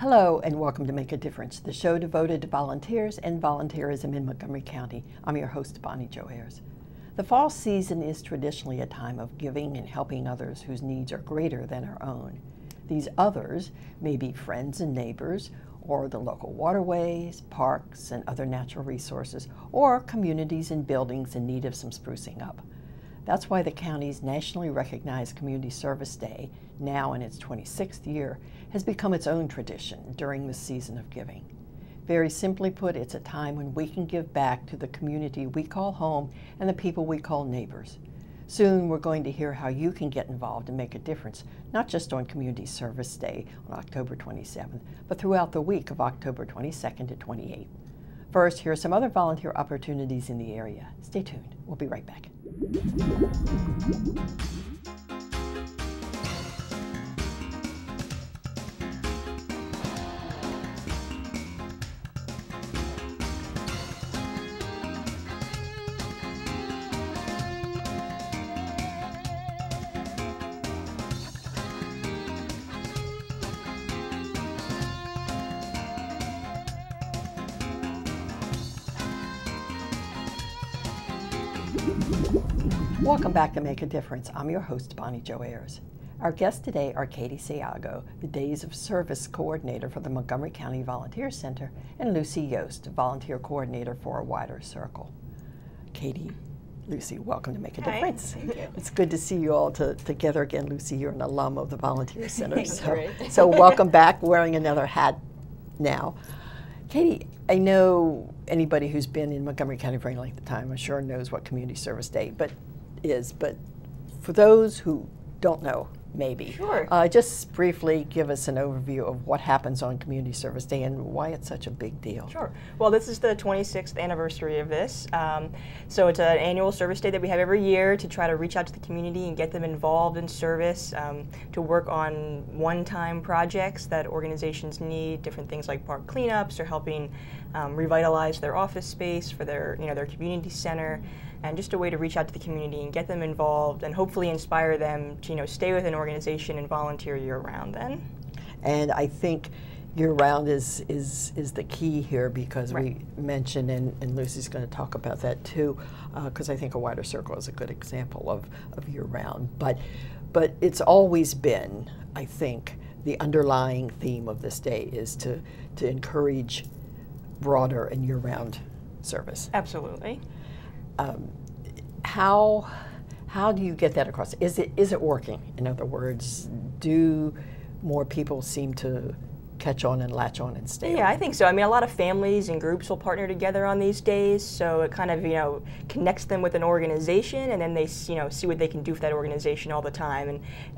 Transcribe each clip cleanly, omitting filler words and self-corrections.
Hello and welcome to Make a Difference, the show devoted to volunteers and volunteerism in Montgomery County. I'm your host, Bonnie Jo Ayers. The fall season is traditionally a time of giving and helping others whose needs are greater than our own. These others may be friends and neighbors, or the local waterways, parks, and other natural resources, or communities and buildings in need of some sprucing up. That's why the county's nationally recognized Community Service Day, now in its 26th year, has become its own tradition during the season of giving. Very simply put, it's a time when we can give back to the community we call home and the people we call neighbors. Soon we're going to hear how you can get involved and make a difference, not just on Community Service Day on October 27th, but throughout the week of October 22nd to 28th. First, here are some other volunteer opportunities in the area. Stay tuned. We'll be right back. Welcome back to Make a Difference. I'm your host, Bonnie Jo Ayers. Our guests today are Katie Sayago, the Days of Service Coordinator for the Montgomery County Volunteer Center, and Lucy Yost, Volunteer Coordinator for A Wider Circle. Katie, Lucy, welcome to Make a Difference. Thank you. It's good to see you all together again. Lucy, you're an alum of the Volunteer Center, Great. so welcome back, wearing another hat now. Katie, I know anybody who's been in Montgomery County for any length of time, I'm sure knows what Community Service Day is, but for those who don't know, maybe, Sure. Just briefly give us an overview of what happens on Community Service Day and why it's such a big deal. Sure. Well, this is the 26th anniversary of this. So it's an annual service day that we have every year to try to reach out to the community and get them involved in service, to work on one-time projects that organizations need, different things like park cleanups or helping revitalize their office space for their community center. And just a way to reach out to the community and get them involved and hopefully inspire them to stay with an organization and volunteer year-round then. And I think year-round is the key here because Right. we mentioned, and Lucy's going to talk about that too, because I think A Wider Circle is a good example of year-round. But it's always been, I think, the underlying theme of this day is to encourage broader and year-round service. Absolutely. How do you get that across? Is it working? In other words, do more people seem to catch on and latch on and stay on? Yeah, I think so. I mean, a lot of families and groups will partner together on these days, so it kind of, connects them with an organization, and then they, see what they can do for that organization all the time.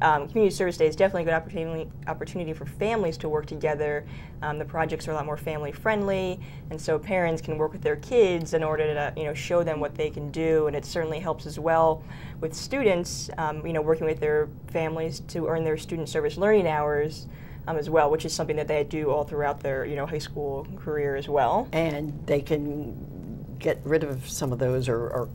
And Community Service Day is definitely a good opportunity for families to work together. The projects are a lot more family friendly, and so parents can work with their kids in order to, show them what they can do, and it certainly helps as well with students, working with their families to earn their student service learning hours. As well, which is something that they do all throughout their high school career as well. And they can get rid of some of those or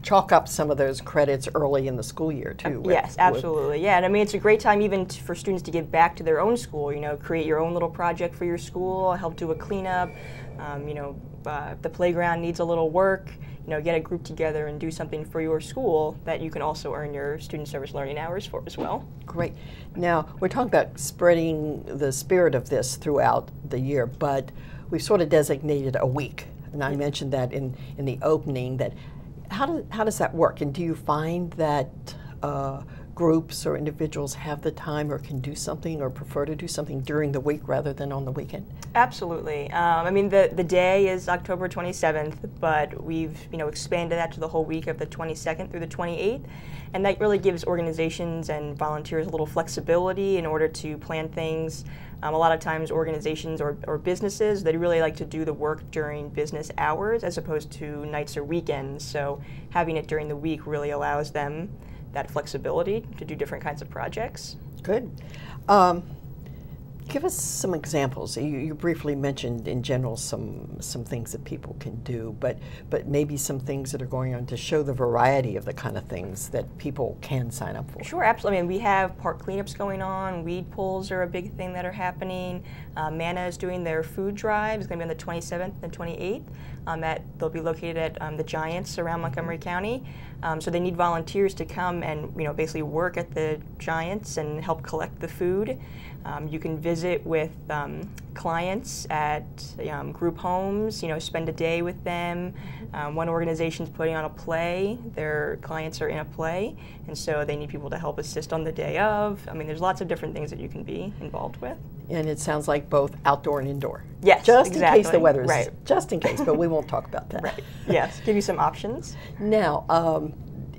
chalk up some of those credits early in the school year too. Yes, absolutely. Yeah, and I mean it's a great time even for students to give back to their own school. Create your own little project for your school, help do a cleanup. If the playground needs a little work, get a group together and do something for your school that you can also earn your student service learning hours for as well. Great. Now, we're talking about spreading the spirit of this throughout the year, but we've sort of designated a week, and I mentioned that in the opening. That how does that work, and do you find that groups or individuals have the time or can do something or prefer to do something during the week rather than on the weekend? Absolutely. I mean, the day is October 27th, but we've expanded that to the whole week of the 22nd through the 28th, and that really gives organizations and volunteers a little flexibility in order to plan things. A lot of times organizations or businesses, they really like to do the work during business hours as opposed to nights or weekends, so having it during the week really allows them that flexibility to do different kinds of projects. Good. Give us some examples. You briefly mentioned in general some things that people can do, but maybe some things that are going on to show the variety of the kind of things that people can sign up for. Sure, absolutely. I mean, we have park cleanups going on. Weed pulls are a big thing that are happening. Mana is doing their food drive. It's going to be on the 27th and 28th. They'll be located at the Giants around Montgomery County. So they need volunteers to come and basically work at the Giants and help collect the food. You can visit with clients at group homes, spend a day with them. One organization's putting on a play. Their clients are in a play, and so they need people to help assist on the day of. I mean, there's lots of different things that you can be involved with. And it sounds like both outdoor and indoor. Yes, just exactly. in case the weather's right. Just in case, but we won't talk about that. Right. Yes, give you some options. Now,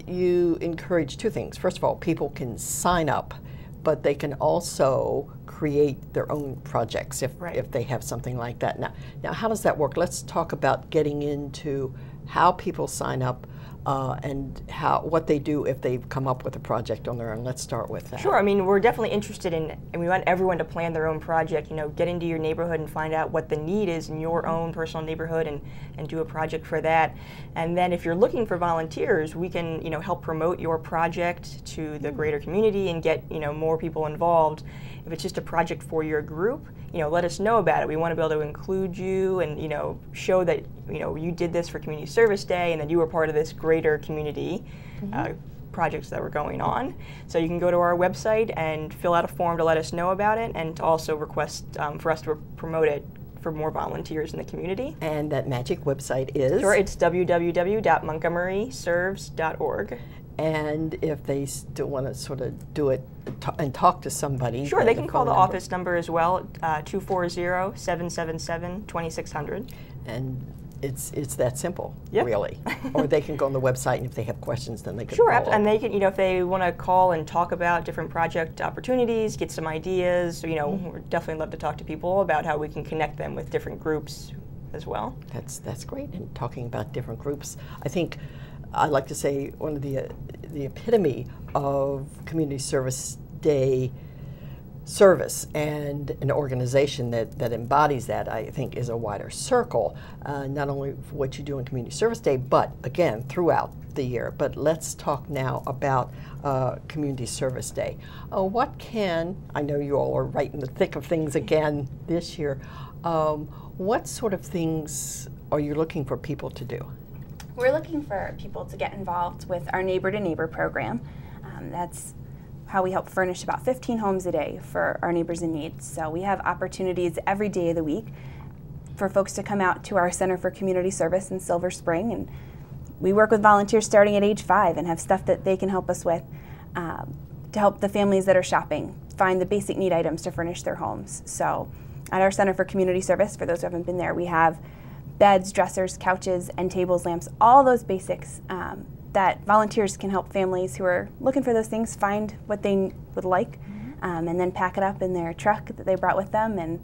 you encourage two things. First of all, people can sign up, but they can also create their own projects if they have something like that. Now, how does that work? Let's talk about getting into how people sign up and what they do if they've come up with a project on their own. Let's start with that. Sure. I mean, we're definitely interested in, and we want everyone to plan their own project. Get into your neighborhood and find out what the need is in your own personal neighborhood and do a project for that. And then if you're looking for volunteers, we can help promote your project to the greater community and get more people involved. If it's just a project for your group, let us know about it. We want to be able to include you and show that you did this for Community Service Day and that you were part of this greater community projects that were going on. So you can go to our website and fill out a form to let us know about it, and to also request for us to promote it for more volunteers in the community. And that magic website is? Sure, it's www.montgomeryserves.org. And if they still want to sort of do it and talk to somebody, sure, they can call the office number as well, 240-777-2600. And it's that simple, yep. really. Or they can go on the website, and if they have questions, then they can sure, follow and they can, if they want to call and talk about different project opportunities, get some ideas, we'd definitely love to talk to people about how we can connect them with different groups as well. That's great. And talking about different groups, I think I like to say one of the epitome of Community Service Day service and an organization that embodies that, I think, is a wider circle, not only for what you do on Community Service Day, but again, throughout the year. But let's talk now about Community Service Day. I know you all are right in the thick of things again this year. What sort of things are you looking for people to do? We're looking for people to get involved with our Neighbor to Neighbor program. That's how we help furnish about 15 homes a day for our neighbors in need. So we have opportunities every day of the week for folks to come out to our Center for Community Service in Silver Spring, and we work with volunteers starting at age 5 and have stuff that they can help us with to help the families that are shopping find the basic need items to furnish their homes. So at our Center for Community Service, for those who haven't been there, we have beds, dressers, couches, end tables, lamps, all those basics that volunteers can help families who are looking for those things find what they would like, and then pack it up in their truck that they brought with them, and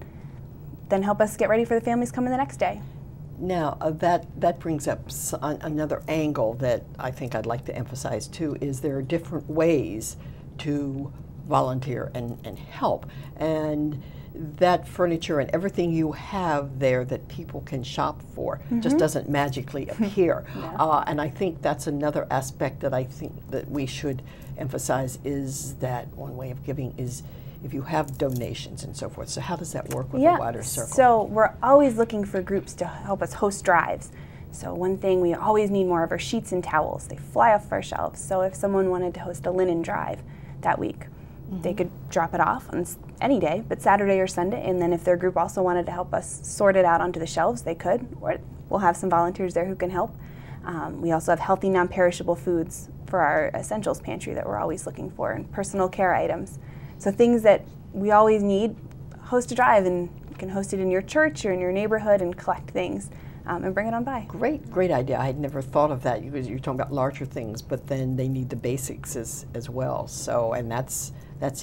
then help us get ready for the families coming the next day. Now, that brings up another angle that I think I'd like to emphasize too, is there are different ways to volunteer and help. And that furniture and everything you have there that people can shop for just doesn't magically appear. No. And I think that's another aspect that I think that we should emphasize, is that one way of giving is if you have donations and so forth. So how does that work with a wider circle? So we're always looking for groups to help us host drives. So one thing we always need more of are sheets and towels. They fly off our shelves. So if someone wanted to host a linen drive that week, they could drop it off on any day, but Saturday or Sunday, and then if their group also wanted to help us sort it out onto the shelves, they could, or we'll have some volunteers there who can help. We also have healthy, non-perishable foods for our essentials pantry that we're always looking for, and personal care items. So things that we always need, host a drive, and you can host it in your church or in your neighborhood and collect things and bring it on by. Great idea. I had never thought of that. You're talking about larger things, but then they need the basics as well. So, and that's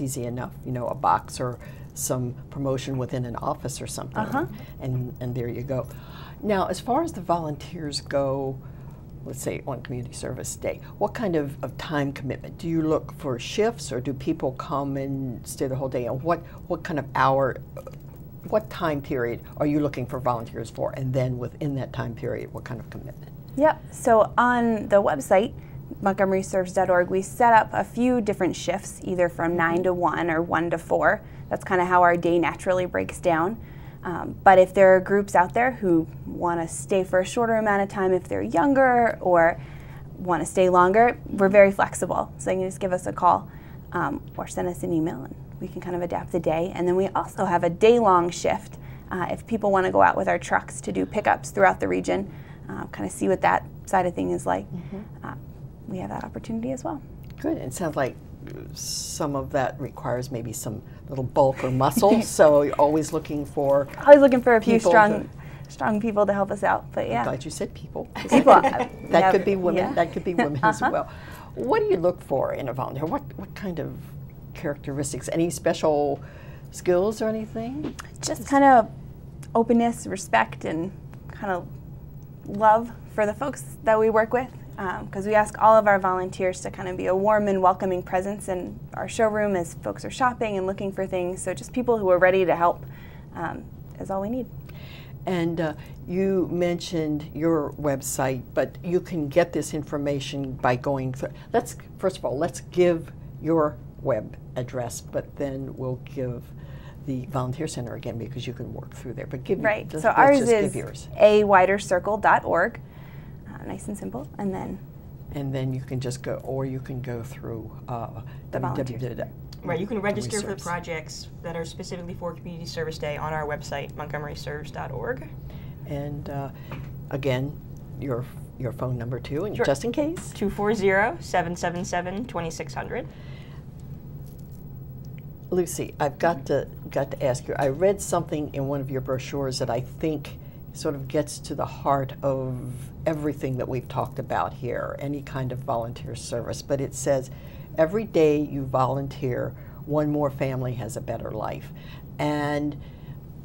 easy enough, a box or some promotion within an office or something, and there you go. Now, as far as the volunteers go, let's say on Community Service Day, what kind of time commitment? Do you look for shifts, or do people come and stay the whole day? And what kind of hour, what time period are you looking for volunteers for? And then within that time period, what kind of commitment? Yep, so on the website, montgomeryserves.org, we set up a few different shifts, either from 9 to 1 or 1 to 4. That's kind of how our day naturally breaks down. But if there are groups out there who want to stay for a shorter amount of time, if they're younger or want to stay longer, we're very flexible. So they can just give us a call or send us an email, and we can kind of adapt the day. And then we also have a day-long shift if people want to go out with our trucks to do pickups throughout the region, kind of see what that side of thing is like. We have that opportunity as well. Good. And it sounds like some of that requires maybe some little bulk or muscle, so you're always looking for a few strong people to help us out. But yeah, I'm glad you said people. That could be women. Yeah. That could be women as well. What do you look for in a volunteer? What kind of characteristics? Any special skills or anything? Just kind of openness, respect, and kind of love for the folks that we work with. Because we ask all of our volunteers to kind of be a warm and welcoming presence in our showroom as folks are shopping and looking for things. So just people who are ready to help is all we need. And you mentioned your website, but you can get this information by going through. First of all, let's give your web address, but then we'll give the Volunteer Center again, because you can work through there. But give right. Just, so ours is awidercircle.org. Nice and simple, and then you can just go, or you can go through the volunteer. Right, you can register for the projects that are specifically for Community Service Day on our website, montgomeryserves.org. And again, your phone number too, and sure. Just in case. 240-777-2600. Lucy, I've got to ask you. I read something in one of your brochures that I think sort of gets to the heart of everything that we've talked about here, any kind of volunteer service. But it says, every day you volunteer, one more family has a better life. And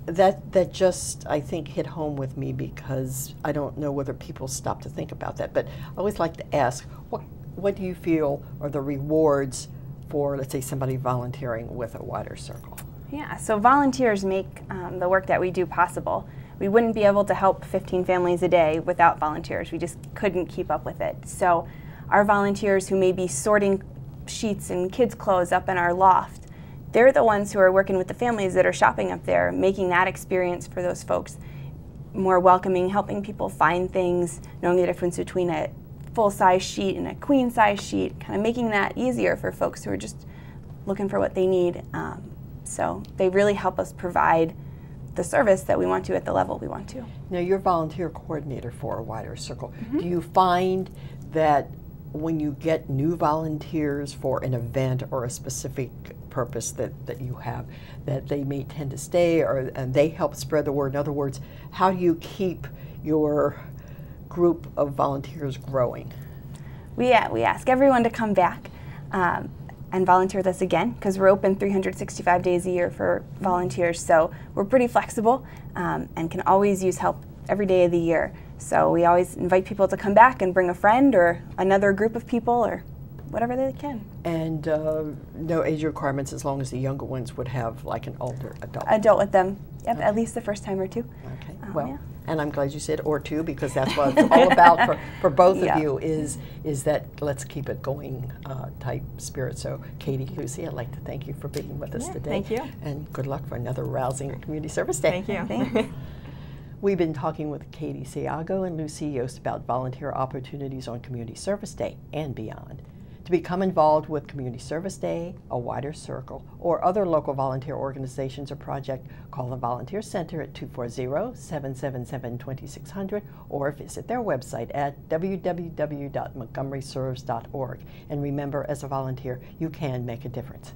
that just, I think, hit home with me, because I don't know whether people stop to think about that. But I always like to ask, what do you feel are the rewards for, let's say, somebody volunteering with a Wider Circle? Yeah, so volunteers make the work that we do possible. We wouldn't be able to help 15 families a day without volunteers. We just couldn't keep up with it. So our volunteers who may be sorting sheets and kids' clothes up in our loft, they're the ones who are working with the families that are shopping up there, making that experience for those folks more welcoming, helping people find things, knowing the difference between a full-size sheet and a queen-size sheet, kind of making that easier for folks who are just looking for what they need. So they really help us provide the service that we want to at the level we want to. Now, you're volunteer coordinator for a Wider Circle. Do you find that when you get new volunteers for an event or a specific purpose that you have, that they may tend to stay, and they help spread the word? In other words, how do you keep your group of volunteers growing? We ask everyone to come back and volunteer with us again, because we're open 365 days a year for volunteers, so we're pretty flexible and can always use help every day of the year. So we always invite people to come back and bring a friend or another group of people or whatever they can. And no age requirements, as long as the younger ones would have like an older adult. Adult with them, yep, okay. At least the first time or two. Okay, Yeah. And I'm glad you said or two, because that's what it's all about for both of you, is that let's keep it going type spirit. So Katie, Lucy, I'd like to thank you for being with us today. Thank you. And good luck for another rousing Community Service Day. Thank you. Thanks. We've been talking with Katie Siago and Lucy Yost about volunteer opportunities on Community Service Day and beyond. To become involved with Community Service Day, a Wider Circle, or other local volunteer organizations or project, call the Volunteer Center at 240-777-2600 or visit their website at www.montgomeryserves.org. And remember, as a volunteer, you can make a difference.